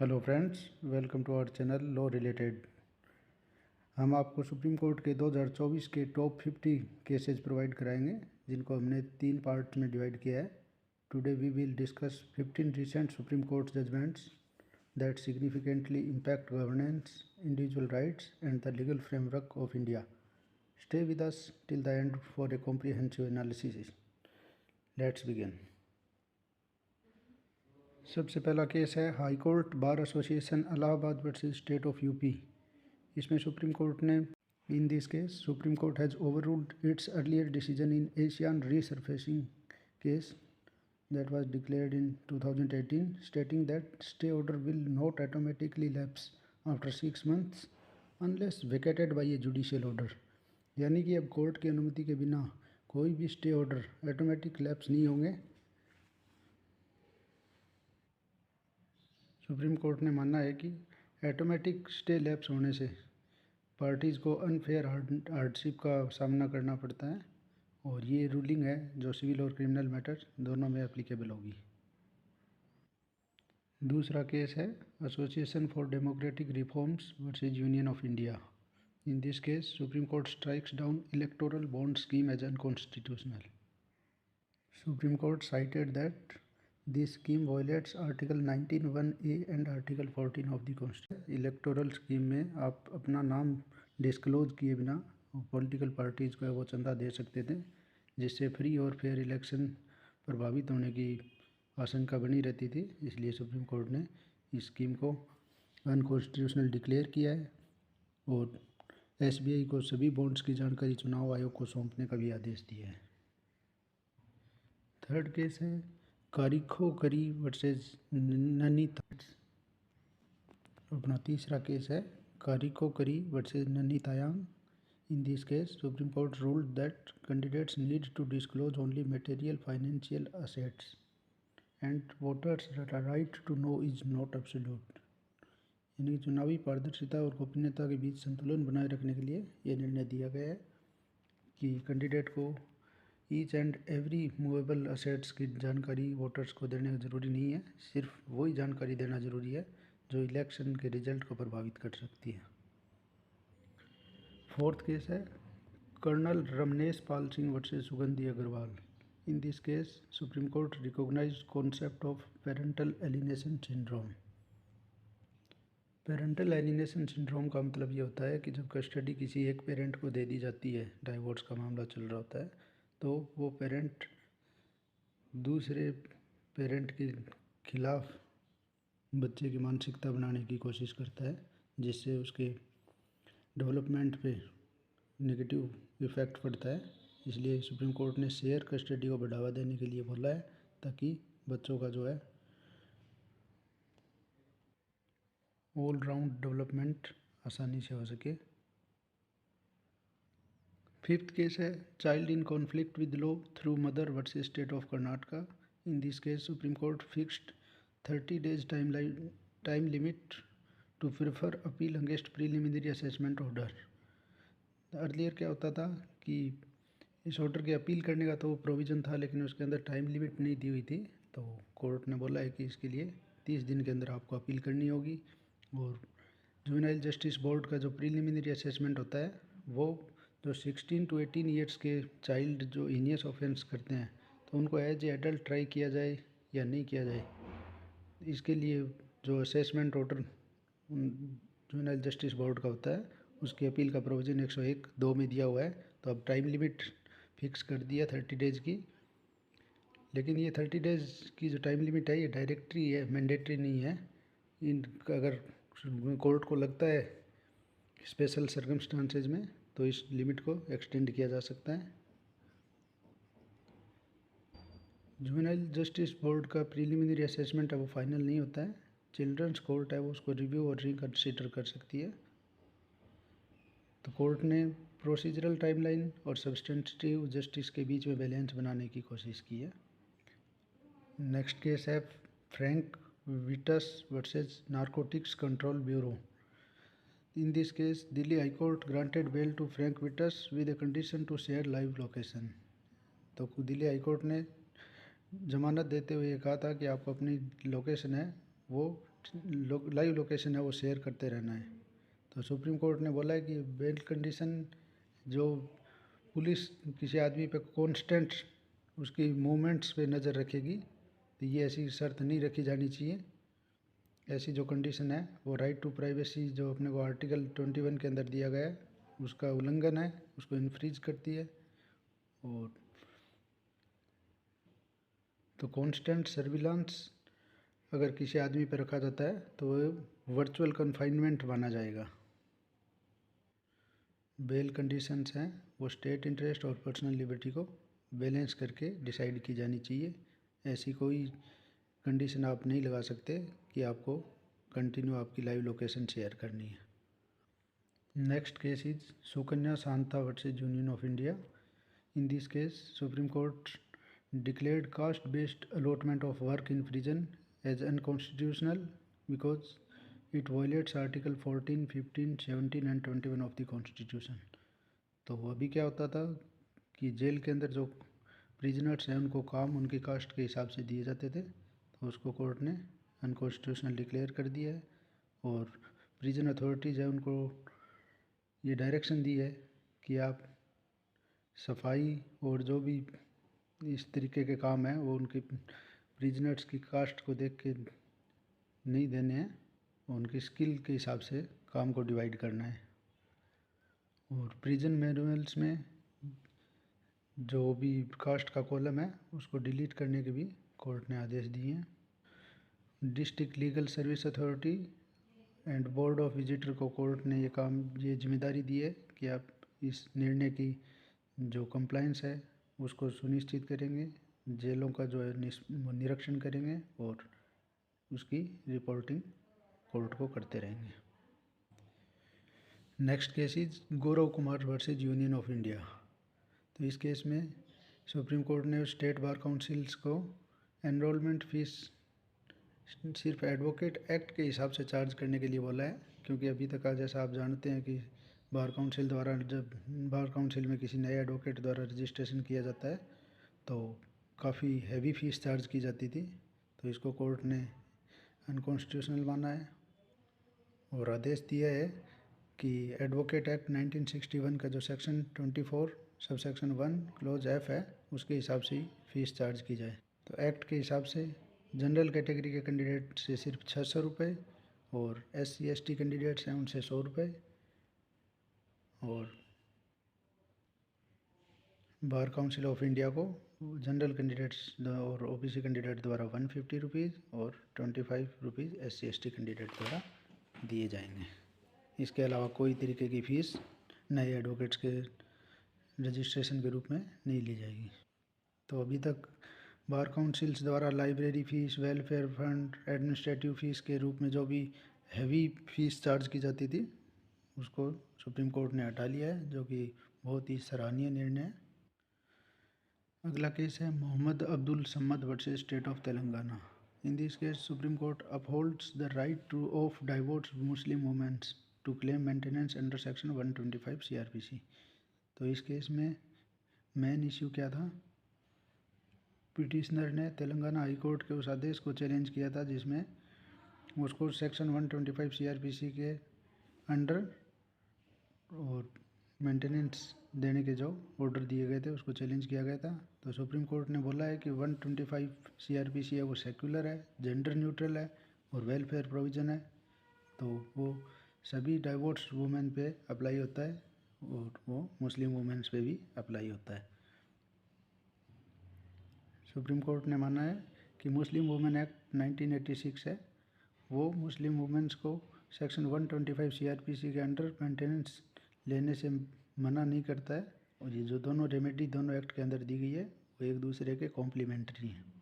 Hello friends, welcome to our channel law related. हम आपको supreme court के 2024 के टॉप 50 केसेस प्रोवाइड कराएंगे, जिनको हमने 3 पार्ट्स में डिवाइड किया है। Today we will discuss 15 recent supreme court judgments that significantly impact governance, individual rights and the legal framework of India. Stay with us till the end for a comprehensive analysis. Let's begin. सबसे पहला case है high court bar association Allahabad versus state of UP. इसमें supreme court ने in this case supreme court has overruled its earlier decision in Asian resurfacing case that was declared in 2018, stating that stay order will not automatically lapse after 6 months unless vacated by a judicial order। यानी कि अब court की अनुमति के बिना कोई भी stay order automatic lapse नहीं होंगे। सुप्रीम कोर्ट ने माना है कि ऑटोमेटिक स्टे लैप्स होने से पार्टीज़ को अनफेयर हार्डशिप का सामना करना पड़ता है, और ये रूलिंग है जो सिविल और क्रिमिनल मैटर दोनों में एप्लीकेबल होगी। दूसरा केस है association for democratic reforms versus union of India. In this case supreme court strikes down electoral bond scheme as unconstitutional. Supreme court cited that this scheme violates Article 19(1)(a) and Article 14 of the Constitution। Electoral scheme में आप अपना नाम disclose किए बिना political parties को वो चंदा दे सकते थे, जिससे फ्री और फेयर इलेक्शन प्रभावित होने की आशंका बनी रहती थी। इसलिए सुप्रीम कोर्ट ने इस स्कीम को अनकॉन्स्टिट्यूशनल डिक्लेयर किया है और SBI को सभी बॉन्ड्स की जानकारी चुनाव आयोग को सौंपने का भी आदेश दिया है। थर्ड केस है कारिखो करी वर्सेस नैनीताल। अपना तीसरा केस है Karikho Kri versus Nainital. In this case supreme court ruled that candidates need to disclose only material financial assets and voters right to know is not absolute. यानी चुनावी पारदर्शिता और गोपनीयता के बीच संतुलन बनाए रखने के लिए यह निर्णय दिया गया है कि कैंडिडेट को each and every movable assets की जानकारी वोटर्स को देने ज़रूरी नहीं है, सिर्फ वही जानकारी देना ज़रूरी है जो इलेक्शन के रिजल्ट को प्रभावित कर सकती है। फोर्थ केस है colonel Ramnesh Pal Singh versus Sugandhi Aggarwal. In this case supreme court recognised concept of parental alienation syndrome. Parental alienation syndrome का मतलब ये होता है कि जब कस्टडी किसी एक पेरेंट को दे दी जाती है, डाइवोर्स का मामला चल रहा होता है, तो वो पेरेंट दूसरे पेरेंट के खिलाफ बच्चे की मानसिकता बनाने की कोशिश करता है, जिससे उसके डेवलपमेंट पे नेगेटिव इफ़ेक्ट पड़ता है। इसलिए सुप्रीम कोर्ट ने शेयर कस्टडी को बढ़ावा देने के लिए बोला है, ताकि बच्चों का जो है ऑल राउंड डेवलपमेंट आसानी से हो सके। फिफ्थ केस है child in conflict with law through mother versus state of Karnataka. In this case supreme court fixed 30 days time limit to prefer appeal against preliminary assessment order. Earlier क्या होता था कि इस ऑर्डर के अपील करने का तो वो प्रोविज़न था, लेकिन उसके अंदर टाइम लिमिट नहीं दी हुई थी, तो कोर्ट ने बोला है कि इसके लिए 30 दिन के अंदर आपको अपील करनी होगी। और जुवेनाइल जस्टिस बोर्ड का जो प्रीलिमिनरी असेसमेंट होता है, वो जो 16 to 18 ईयर्स के चाइल्ड जो हीनियस ऑफेंस करते हैं, तो उनको एज ए एडल्ट ट्राई किया जाए या नहीं किया जाए, इसके लिए जो assessment order juvenile justice board का होता है, उसकी अपील का प्रोविज़न 101(2) में दिया हुआ है। तो अब टाइम लिमिट फिक्स कर दिया 30 days की, लेकिन ये 30 days की जो टाइम लिमिट है ये डायरेक्टरी है, मैंडेटरी नहीं है। अगर कोर्ट को लगता है स्पेशल सर्कमस्टांसेज में, तो इस लिमिट को एक्सटेंड किया जा सकता है। जुवेनाइल जस्टिस बोर्ड का प्रीलिमिनरी असेसमेंट है वो फाइनल नहीं होता है। चिल्ड्रंस कोर्ट है वो उसको रिव्यू और रिकन्सिडर कर सकती है। तो कोर्ट ने प्रोसीजरल टाइमलाइन और सब्सटेंटिव जस्टिस के बीच में बैलेंस बनाने की कोशिश की है। नेक्स्ट केस है Frank Vitus versus Narcotics Control Bureau. In this case, Delhi High Court granted bail to Frank Vitus with a condition to share live location। तो दिल्ली हाई कोर्ट ने जमानत देते हुए कहा था कि आपको अपनी लोकेशन है वो लाइव लोकेशन है वो शेयर करते रहना है। तो सुप्रीम कोर्ट ने बोला है कि बेल कंडीशन जो पुलिस किसी आदमी पे कॉन्स्टेंट उसकी मूवमेंट्स पे नज़र रखेगी, तो ये ऐसी शर्त नहीं रखी जानी चाहिए। ऐसी जो कंडीशन है वो राइट टू प्राइवेसी जो अपने को आर्टिकल 21 के अंदर दिया गया है उसका उल्लंघन है, उसको इन्फ्रीज करती है। और तो कॉन्स्टेंट सर्विलांस अगर किसी आदमी पर रखा जाता है तो वो वर्चुअल कन्फाइनमेंट माना जाएगा। बेल कंडीशंस हैं वो स्टेट इंटरेस्ट और पर्सनल लिबर्टी को बैलेंस करके डिसाइड की जानी चाहिए। ऐसी कोई कंडीशन आप नहीं लगा सकते कि आपको कंटिन्यू आपकी लाइव लोकेशन शेयर करनी है। Next case is Sukanya Shanta versus union of India. In this case, Supreme Court declared caste-based allotment of work in prison as unconstitutional because it violates Article 14, 15, 17 and 21 of the Constitution। तो अभी क्या होता था कि jail के अंदर जो प्रिजनर्स हैं उनको काम उनकी कास्ट के हिसाब से दिए जाते थे, तो उसको कोर्ट ने अनकॉन्स्टिट्यूशनल डिक्लेयर कर दिया है। और प्रिजन अथॉरिटीज़ है उनको ये डायरेक्शन दी है कि आप सफाई और जो भी इस तरीके के काम हैं वो उनके प्रिजनर्स की कास्ट को देख के नहीं देने हैं, उनकी स्किल के हिसाब से काम को डिवाइड करना है। और प्रिजन मैनुअल्स में जो भी कास्ट का कॉलम है उसको डिलीट करने के भी कोर्ट ने आदेश दिए हैं। District legal service authority and board of visitor को कोर्ट ने ये जिम्मेदारी दी है कि आप इस निर्णय की जो कंप्लायंस है उसको सुनिश्चित करेंगे, जेलों का जो है निरीक्षण करेंगे और उसकी रिपोर्टिंग कोर्ट को करते रहेंगे। Next case is Gaurav Kumar versus union of India. तो इस केस में सुप्रीम कोर्ट ने स्टेट बार काउंसिल्स को एनरोलमेंट फीस सिर्फ एडवोकेट एक्ट के हिसाब से चार्ज करने के लिए बोला है, क्योंकि अभी तक जैसा आप जानते हैं कि बार काउंसिल द्वारा जब बार काउंसिल में किसी नए एडवोकेट द्वारा रजिस्ट्रेशन किया जाता है तो काफ़ी हैवी फीस चार्ज की जाती थी, तो इसको कोर्ट ने अनकॉन्स्टिट्यूशनल माना है और आदेश दिया है कि एडवोकेट एक्ट 1961 का जो section 24 sub section 1 close F है उसके हिसाब से ही फीस चार्ज की जाए। तो एक्ट के हिसाब से जनरल कैटेगरी के कैंडिडेट से सिर्फ 600 रुपये और SC/ST कैंडिडेट्स हैं उनसे 100 रुपये और बार काउंसिल ऑफ इंडिया को जनरल कैंडिडेट्स और OBC कैंडिडेट द्वारा 150 रुपीज़ और 25 रुपीज़ SC/ST कैंडिडेट द्वारा दिए जाएंगे। इसके अलावा कोई तरीके की फ़ीस नए एडवोकेट्स के रजिस्ट्रेशन के रूप में नहीं ली जाएगी। तो अभी तक बार काउंसिल्स द्वारा library fees, welfare fund, administrative fees के रूप में जो भी हैवी फ़ीस चार्ज की जाती थी उसको सुप्रीम कोर्ट ने हटा लिया है, जो कि बहुत ही सराहनीय निर्णय है। अगला केस है Mohammad Abdul Samad versus state of Telangana. In this case supreme Court upholds the right to of divorce Muslim womens to claim maintenance under section 125 CRPC। तो इस केस में मेन इश्यू क्या था, पिटिशनर ने तेलंगाना हाई कोर्ट के उस आदेश को चैलेंज किया था जिसमें उसको सेक्शन 125 CRPC के अंडर और मेंटेनेंस देने के जो ऑर्डर दिए गए थे उसको चैलेंज किया गया था। तो सुप्रीम कोर्ट ने बोला है कि 125 CRPC है वो सेक्युलर है, जेंडर न्यूट्रल है और वेलफेयर प्रोविज़न है, तो वो सभी डाइवोर्स वुमेन पे अप्लाई होता है और वो मुस्लिम वुमेन्स पे भी अप्लाई होता है। सुप्रीम कोर्ट ने माना है कि मुस्लिम वुमेन एक्ट 1986 है वो मुस्लिम वुमेन्स को सेक्शन 125 CRPC के अंडर मेंटेनेंस लेने से मना नहीं करता है, और ये जो दोनों रेमेडी दोनों एक्ट के अंदर दी गई है वो एक दूसरे के कॉम्प्लीमेंट्री हैं।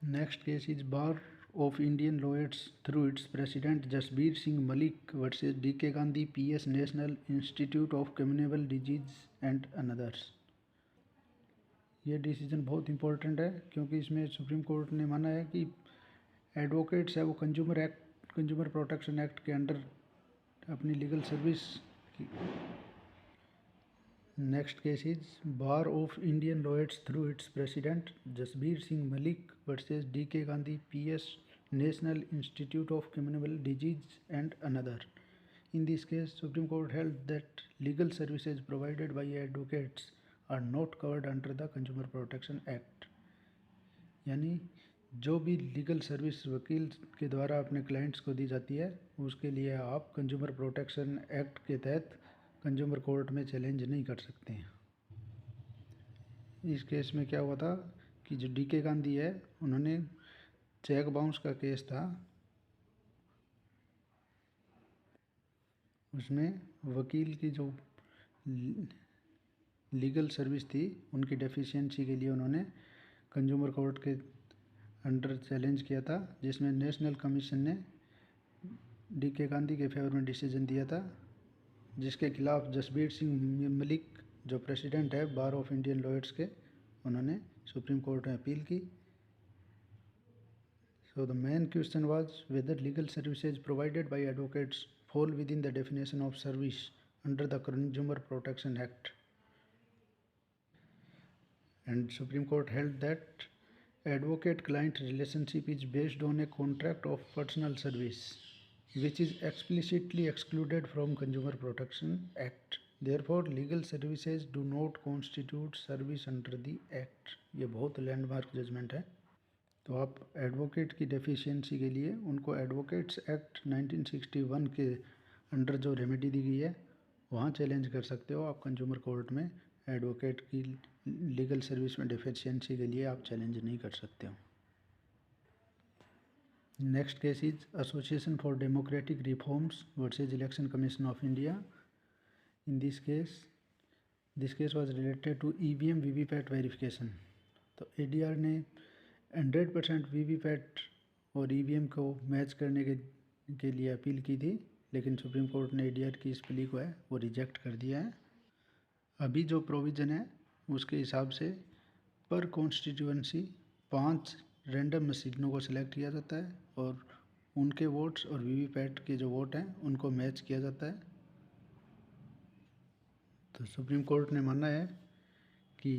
Next case is bar of Indian lawyers through it's president Jasbir Singh Malik versus DK Gandhi PS national institute of communicable disease and another's. ये डिसीजन बहुत इंपॉर्टेंट है क्योंकि इसमें सुप्रीम कोर्ट ने माना है कि एडवोकेट्स है वो कंज्यूमर प्रोटेक्शन एक्ट के अंडर अपनी लीगल सर्विस की। Next case is bar of Indian lawyers through it's president Jasbir Singh Malik versus DK Gandhi PS National Institute of Communicable Disease and another. In this case, Supreme Court held that legal services provided by advocates are not covered under the Consumer Protection Act. यानी जो भी legal service वकील के द्वारा अपने clients को दी जाती है उसके लिए आप कंज्यूमर प्रोटेक्शन एक्ट के तहत कंज्यूमर कोर्ट में चैलेंज नहीं कर सकते हैं। इस केस में क्या हुआ था कि जो डीके गांधी है उन्होंने चेक बाउंस का केस था, उसमें वकील की जो लीगल सर्विस थी उनकी डेफिशिएंसी के लिए उन्होंने कंज्यूमर कोर्ट के अंडर चैलेंज किया था, जिसमें नेशनल कमीशन ने डीके गांधी के फेवर में डिसीजन दिया था, जिसके खिलाफ जसबीर सिंह मलिक जो प्रेसिडेंट है बार ऑफ इंडियन लॉयर्स के, उन्होंने सुप्रीम कोर्ट में अपील की। So the main question was whether legal services provided by advocates fall within the definition of service under the Consumer Protection Act. And Supreme Court held that advocate-client relationship is based on a contract of personal service, which is explicitly excluded from Consumer Protection Act. Therefore, legal services do not constitute service under the Act. ये बहुत landmark judgement है। तो आप advocate की deficiency के लिए उनको advocates act 1961 के अंडर जो रेमेडी दी गई है वहाँ चैलेंज कर सकते हो। आप कंज्यूमर कोर्ट में एडवोकेट की लीगल सर्विस में डेफिशिएंसी के लिए आप चैलेंज नहीं कर सकते हो। Next case is association for democratic reforms versus election commission of India. In this case was related to EVM VVPAT verification. तो एडीआर ने 100% वीवीपैट और ईवीएम को मैच करने के लिए अपील की थी, लेकिन सुप्रीम कोर्ट ने एडीआर की इस प्ली को है वो रिजेक्ट कर दिया है। अभी जो प्रोविज़न है उसके हिसाब से पर कॉन्स्टिट्यूएंसी 5 रैंडम मशीनों को सिलेक्ट किया जाता है और उनके वोट्स और वीवीपैट के जो वोट हैं उनको मैच किया जाता है। तो सुप्रीम कोर्ट ने माना है कि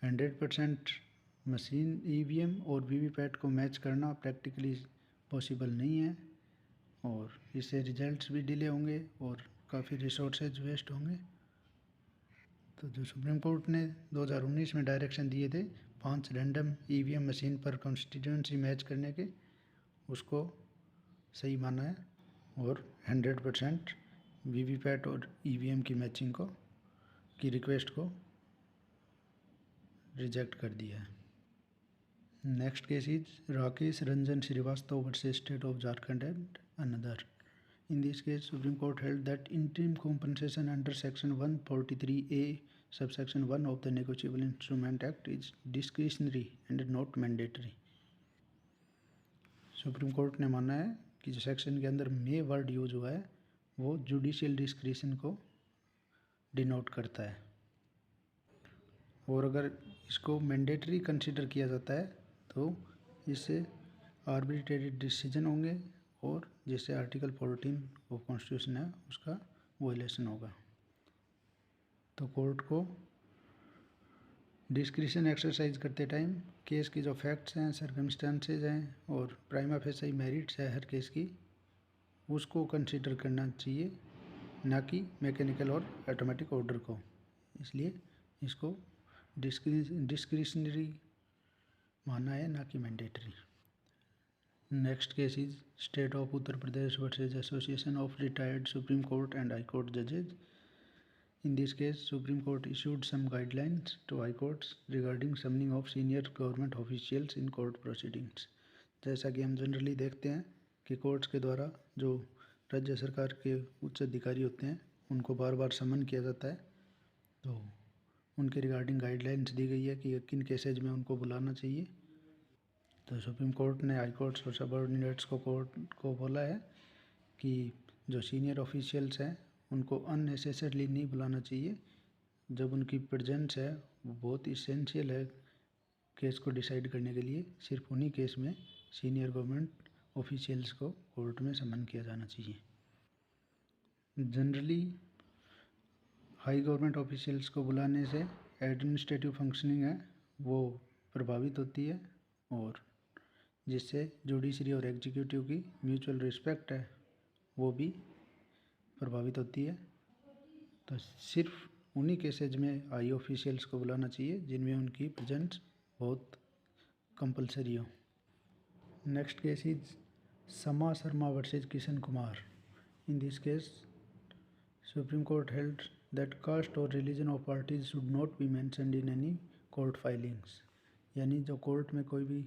100% मशीन ईवीएम और वीवीपैट को मैच करना प्रैक्टिकली पॉसिबल नहीं है और इससे रिजल्ट्स भी डिले होंगे और काफ़ी रिसोर्सेज वेस्ट होंगे। तो जो सुप्रीम कोर्ट ने 2019 में डायरेक्शन दिए थे 5 रैंडम ईवीएम मशीन पर कॉन्स्टिट्यूएंसी मैच करने के, उसको सही माना है और 100% वीवीपैट और ईवीएम की मैचिंग की रिक्वेस्ट को रिजेक्ट कर दिया है। Next case is Rakesh Ranjan Shrivastava versus state of Jharkhand and another. In this case, Supreme Court held that interim compensation under Section 143A, subsection 1 of the Negotiable Instrument Act is discretionary and not mandatory. Supreme court ने माना है कि जो section के अंदर मे word use हुआ है वो जुडिशियल डिस्क्रिशन को डिनोट करता है और अगर इसको मैंडेटरी कंसिडर किया जाता है तो इससे आर्बिट्रेरी डिसीजन होंगे और जिससे आर्टिकल 14 ऑफ कॉन्स्टिट्यूशन है उसका वायलेशन होगा। तो कोर्ट को डिस्क्रिशन एक्सरसाइज करते टाइम केस की जो फैक्ट्स हैं, सर्कमस्टेंसेज हैं और प्राइमा फेसाई मेरिट्स है हर केस की, उसको कंसीडर करना चाहिए, ना कि मैकेनिकल और ऑटोमेटिक ऑर्डर को। इसलिए इसको डिस्क्रिशनरी माना है, ना कि mandatory. Next case is state of Uttar Pradesh versus association of retired Supreme Court and High Court जजेज। In this case, Supreme Court issued some guidelines to High Courts regarding summoning of senior government officials in court proceedings. जैसा कि हम generally देखते हैं कि courts के द्वारा जो राज्य सरकार के उच्च अधिकारी होते हैं उनको बार बार समन किया जाता है, तो उनके रिगार्डिंग गाइडलाइंस दी गई है कि किन केसेज में उनको बुलाना चाहिए। तो सुप्रीम कोर्ट ने हाई कोर्ट्स और सबऑर्डिनेट्स को बोला है कि जो सीनियर ऑफिशियल्स हैं उनको अननेसेसरली नहीं बुलाना चाहिए। जब उनकी प्रेजेंस है वो बहुत इसेंशियल है केस को डिसाइड करने के लिए, सिर्फ उन्हीं केस में सीनियर गवर्नमेंट ऑफिशियल्स को कोर्ट में समन किया जाना चाहिए। जनरली हाई गवर्नमेंट ऑफिशियल्स को बुलाने से एडमिनिस्ट्रेटिव फंक्शनिंग है वो प्रभावित होती है और जिससे जुडिशरी और एग्जीक्यूटिव की म्यूचुअल रिस्पेक्ट है वो भी प्रभावित होती है। तो सिर्फ उन्हीं केसेज में हाई ऑफिशियल्स को बुलाना चाहिए जिनमें उनकी प्रेजेंस बहुत कंपलसरी हो। नेक्स्ट केस इज समा Sharma versus Kishan Kumar. In this case Supreme Court held that caste or religion of parties should not be mentioned in any court filings। यानी जो कोर्ट में कोई भी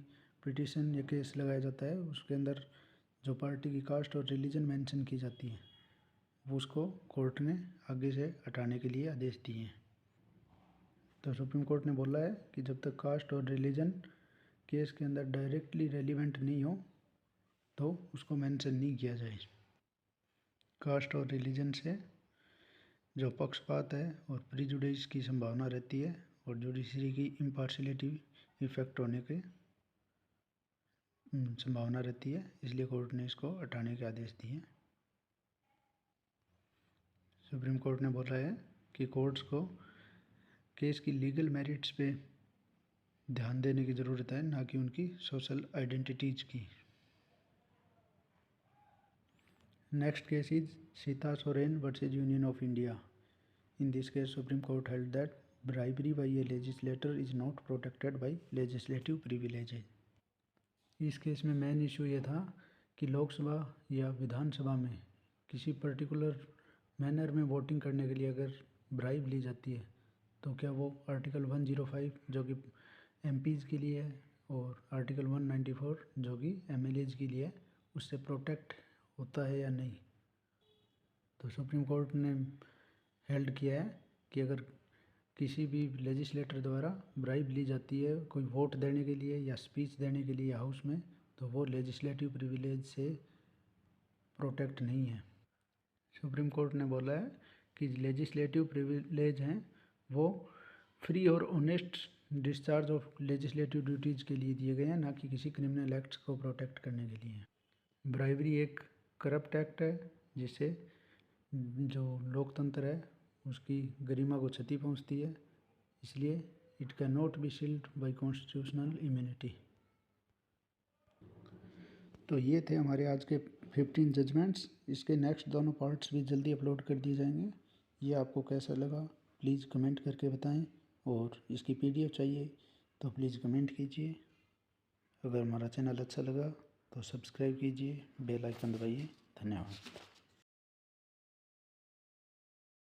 पिटिशन या केस लगाया जाता है उसके अंदर जो पार्टी की कास्ट और रिलीजन मेंशन की जाती है वो उसको कोर्ट ने आगे से हटाने के लिए आदेश दिए हैं। तो सुप्रीम कोर्ट ने बोला है कि जब तक कास्ट और रिलीजन केस के अंदर डायरेक्टली रेलिवेंट नहीं हो तो उसको मेंशन नहीं किया जाए। कास्ट और रिलीजन से जो पक्षपात है और प्रीजुडिस की संभावना रहती है और जुडिशरी की इम्पार्शियलिटी इफेक्ट होने की संभावना रहती है, इसलिए कोर्ट ने इसको हटाने के आदेश दिए। सुप्रीम कोर्ट ने बोला है कि कोर्ट्स को केस की लीगल मेरिट्स पे ध्यान देने की ज़रूरत है, ना कि उनकी सोशल आइडेंटिटीज की। Next case is Sita Soren versus union of India. In this case, Supreme Court held that bribery by a legislator is not protected by legislative privileges। इस केस में मेन इशू ये था कि लोकसभा या विधानसभा में किसी पर्टिकुलर मैनर में वोटिंग करने के लिए अगर ब्राइब ली जाती है तो क्या वो आर्टिकल 105 जो कि एमपीज़ के लिए है और आर्टिकल 194 जो कि एमएलएज के लिए है उससे प्रोटेक्ट होता है या नहीं। तो सुप्रीम कोर्ट ने हेल्ड किया है कि अगर किसी भी लेजिस्लेटर द्वारा ब्राइब ली जाती है कोई वोट देने के लिए या स्पीच देने के लिए हाउस में तो वो लेजिस्लेटिव प्रिविलेज से प्रोटेक्ट नहीं है। सुप्रीम कोर्ट ने बोला है कि लेजिस्लेटिव प्रिविलेज हैं वो फ्री और honest discharge of legislative duties के लिए दिए गए हैं, ना कि किसी क्रिमिनल एक्ट्स को प्रोटेक्ट करने के लिए। ब्राइबरी एक करप्ट एक्ट है जिससे जो लोकतंत्र है उसकी गरिमा को क्षति पहुंचती है, इसलिए it can not be shield by constitutional immunity. तो ये थे हमारे आज के 15 जजमेंट्स। इसके नेक्स्ट दोनों पार्ट्स भी जल्दी अपलोड कर दिए जाएंगे। ये आपको कैसा लगा प्लीज़ कमेंट करके बताएं और इसकी पीडीएफ चाहिए तो प्लीज़ कमेंट कीजिए। अगर हमारा चैनल अच्छा लगा तो सब्सक्राइब कीजिए, बेल आइकन दबाइए। धन्यवाद।